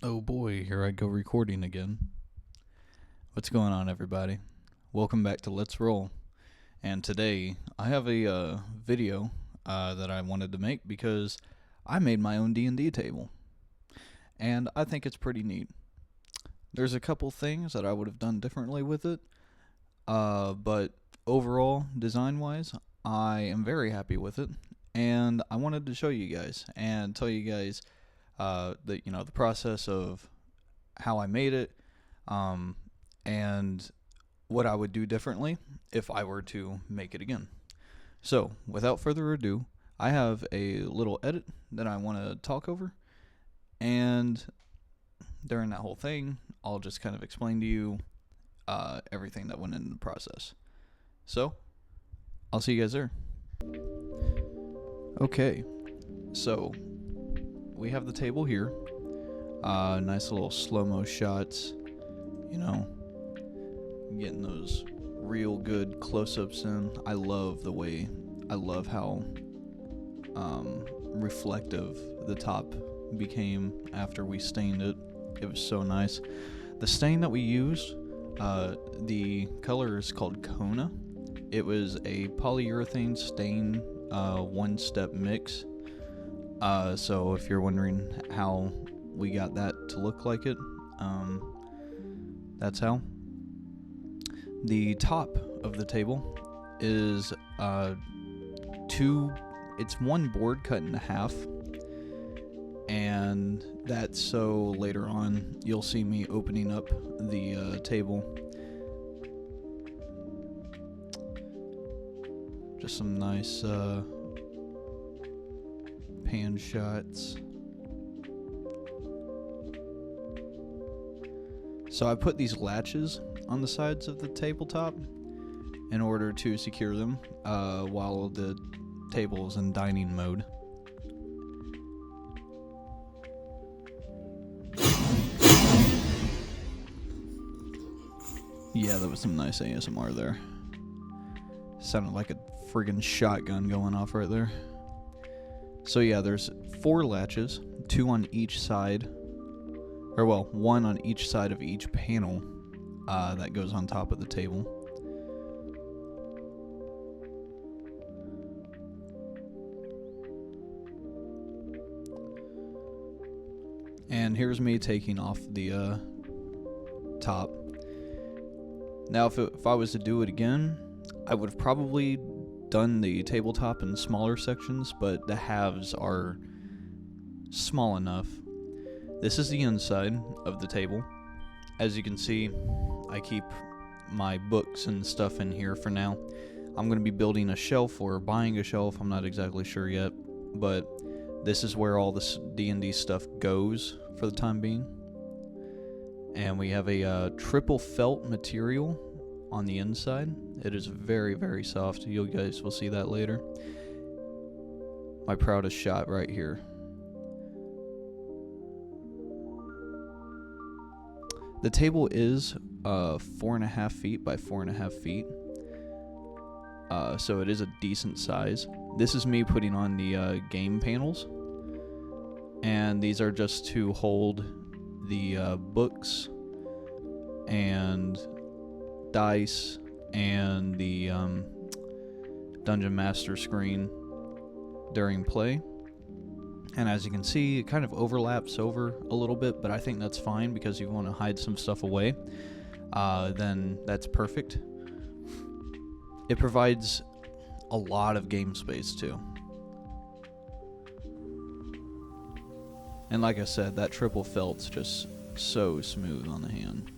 Oh boy, here I go recording again. What's going on, everybody? Welcome back to Let's Roll. And today, I have a video that I wanted to make because I made my own D&D table. And I think it's pretty neat. There's a couple things that I would have done differently with it. But overall, design-wise, I am very happy with it. And I wanted to show you guys and tell you guys the process of how I made it, and what I would do differently if I were to make it again. So, without further ado, I have a little edit that I want to talk over, and during that whole thing, I'll just kind of explain to you everything that went into the process. So, I'll see you guys there. Okay, so we have the table here. Nice little slow-mo shots, getting those real good close-ups in. I love how reflective the top became after we stained it. It was so nice. The stain that we used, the color is called Kona. It was a polyurethane stain one-step mix. So if you're wondering how we got that to look like it, that's how. The top of the table is it's one board cut in half, and that's so later on you'll see me opening up the table. Just some nice pan shots. So I put these latches on the sides of the tabletop in order to secure them while the table is in dining mode. Yeah, that was some nice ASMR there. Sounded like a friggin' shotgun going off right there. So yeah, there's 4 latches, 2 on each side, or well, 1 on each side of each panel that goes on top of the table. And here's me taking off the top. Now, if I was to do it again, I would have probably done the tabletop in smaller sections, but the halves are small enough. This is the inside of the table. As you can see, I keep my books and stuff in here for now. I'm going to be building a shelf or buying a shelf, I'm not exactly sure yet, but this is where all this D&D stuff goes for the time being. And we have a triple felt material on the inside. It is very, very soft. You guys will see that later. My proudest shot right here. The table is 4.5 feet by 4.5 feet. So it is a decent size. This is me putting on the game panels. And these are just to hold the books and dice and the Dungeon Master screen during play. And as you can see, it kind of overlaps over a little bit, but I think that's fine because you want to hide some stuff away. Then that's perfect. It provides a lot of game space too. And like I said, that triple felt's just so smooth on the hand.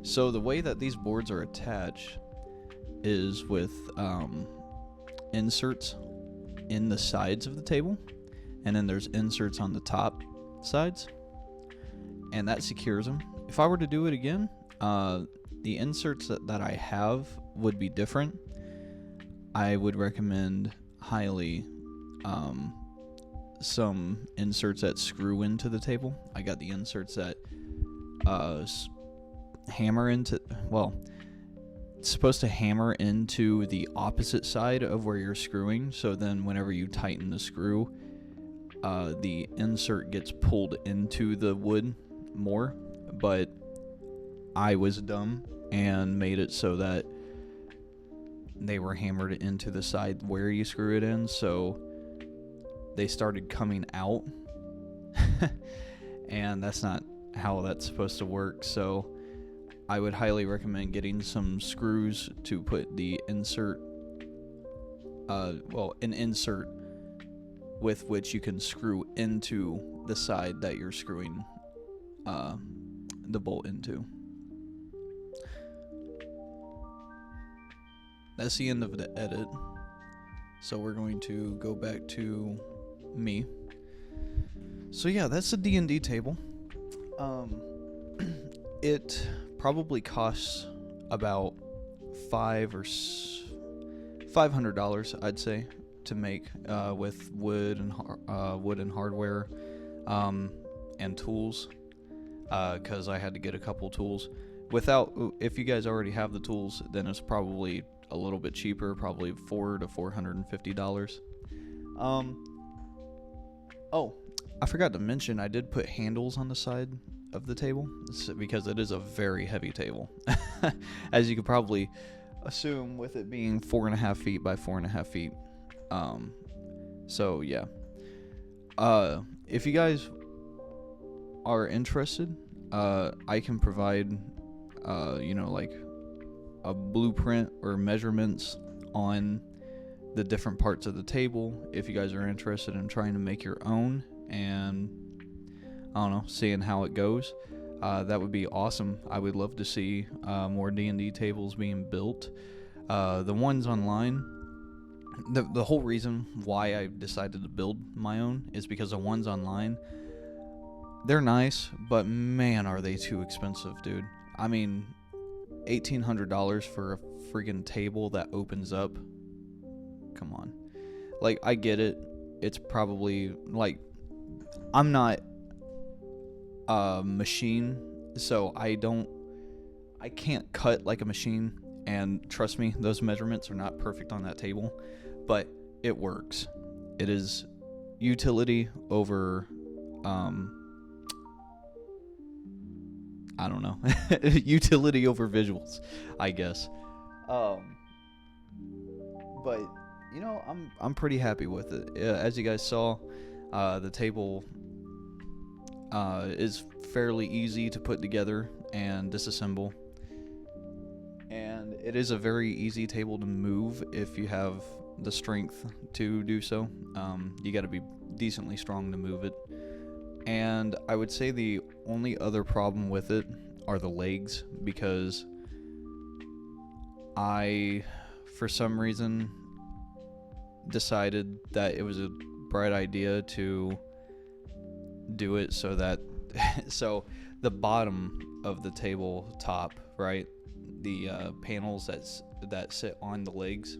So the way that these boards are attached is with inserts in the sides of the table, and then there's inserts on the top sides, and that secures them. If I were to do it again, the inserts that I have would be different. I would recommend highly some inserts that screw into the table. I got the inserts that hammer into, well, it's supposed to hammer into the opposite side of where you're screwing, so then whenever you tighten the screw, the insert gets pulled into the wood more, but I was dumb and made it so that they were hammered into the side where you screw it in, so they started coming out. And that's not how that's supposed to work. So I would highly recommend getting some screws to put the insert, an insert with which you can screw into the side that you're screwing the bolt into. That's the end of the edit. So we're going to go back to me. So yeah, that's the D&D table. It probably costs about $500, I'd say, to make, with wood and hardware, and tools. Because I had to get a couple tools. If you guys already have the tools, then it's probably a little bit cheaper, probably $400 to $450. Oh, I forgot to mention, I did put handles on the side of the table because it is a very heavy table, as you could probably assume with it being 4.5 feet by 4.5 feet. So yeah. If you guys are interested, I can provide, like a blueprint or measurements on the different parts of the table if you guys are interested in trying to make your own and, I don't know, seeing how it goes. That would be awesome. I would love to see more D&D tables being built. The ones online, the whole reason why I decided to build my own is because the ones online, they're nice, but man, are they too expensive, dude. I mean, $1,800 for a freaking table that opens up. Come on. Like, I get it. It's probably, like, I'm not a machine, so I can't cut like a machine, and trust me, those measurements are not perfect on that table, but it works. It is utility over, I don't know. Utility over visuals, I guess. But I'm pretty happy with it. As you guys saw, the table is fairly easy to put together and disassemble, and it is a very easy table to move if you have the strength to do so. You got to be decently strong to move it. And I would say the only other problem with it are the legs, because I, for some reason, decided that it was a bright idea to do it so that so the bottom of the tabletop, right, the panels that sit on the legs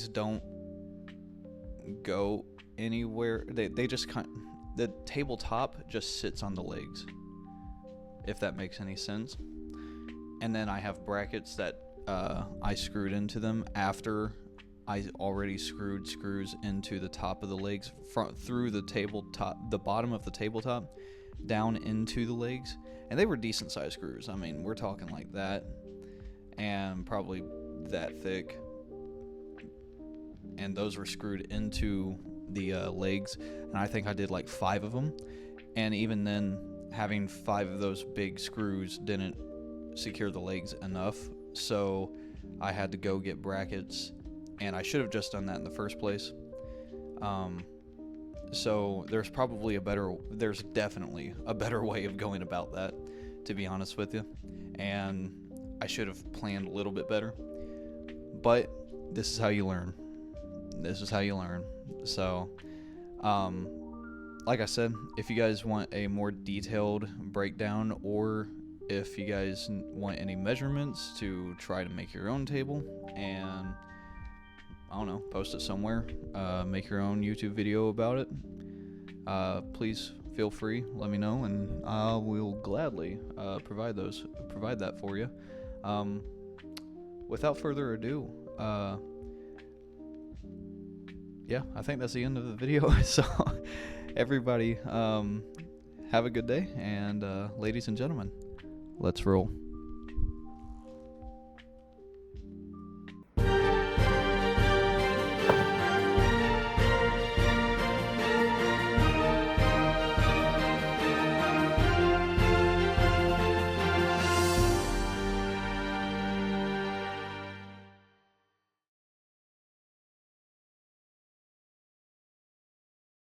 don't go anywhere. They just the tabletop just sits on the legs, if that makes any sense. And then I have brackets that I screwed into them after I already screwed screws into the top of the legs, through the tabletop, the bottom of the tabletop, down into the legs. And they were decent sized screws. I mean, we're talking like that, and probably that thick. And those were screwed into the legs, and I think I did like 5 of them. And even then, having 5 of those big screws didn't secure the legs enough, so I had to go get brackets, and I should have just done that in the first place. So there's definitely a better way of going about that, to be honest with you, and I should have planned a little bit better, but this is how you learn. So, like I said, if you guys want a more detailed breakdown, or if you guys want any measurements to try to make your own table, and I don't know, post it somewhere, make your own YouTube video about it, please feel free, let me know, and I will gladly provide that for you. Without further ado, yeah, I think that's the end of the video. So everybody, have a good day, and ladies and gentlemen, let's roll.